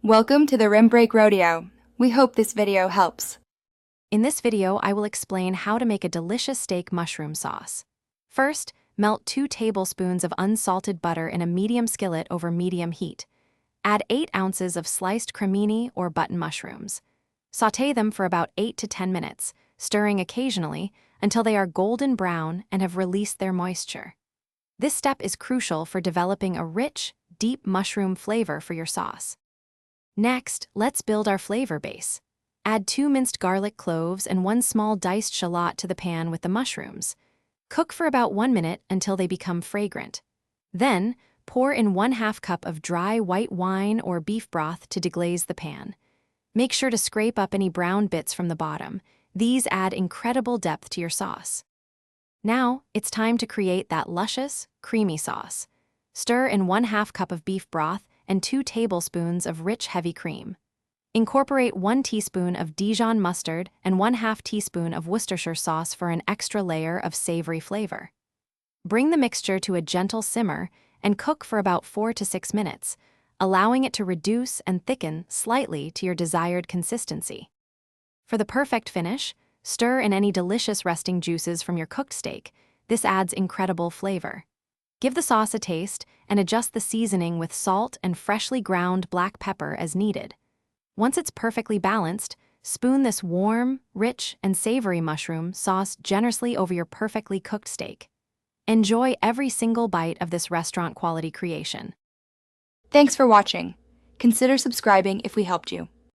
Welcome to the Rim Break Rodeo. We hope this video helps. In this video, I will explain how to make a delicious steak mushroom sauce. First, melt 2 tablespoons of unsalted butter in a medium skillet over medium heat. Add 8 ounces of sliced cremini or button mushrooms. Sauté them for about 8 to 10 minutes, stirring occasionally until they are golden brown and have released their moisture. This step is crucial for developing a rich, deep mushroom flavor for your sauce. Next, let's build our flavor base. Add 2 minced garlic cloves and 1 small diced shallot to the pan with the mushrooms. Cook for about 1 minute until they become fragrant. Then, pour in 1/2 cup of dry white wine or beef broth to deglaze the pan. Make sure to scrape up any brown bits from the bottom. These add incredible depth to your sauce. Now, it's time to create that luscious, creamy sauce. Stir in 1/2 cup of beef broth and 2 tablespoons of rich heavy cream. Incorporate 1 teaspoon of Dijon mustard and 1/2 teaspoon of Worcestershire sauce for an extra layer of savory flavor. Bring the mixture to a gentle simmer and cook for about 4 to 6 minutes, allowing it to reduce and thicken slightly to your desired consistency. For the perfect finish, stir in any delicious resting juices from your cooked steak. This adds incredible flavor. Give the sauce a taste and adjust the seasoning with salt and freshly ground black pepper as needed. Once it's perfectly balanced, spoon this warm, rich, and savory mushroom sauce generously over your perfectly cooked steak. Enjoy every single bite of this restaurant-quality creation. Thanks for watching. Consider subscribing if we helped you.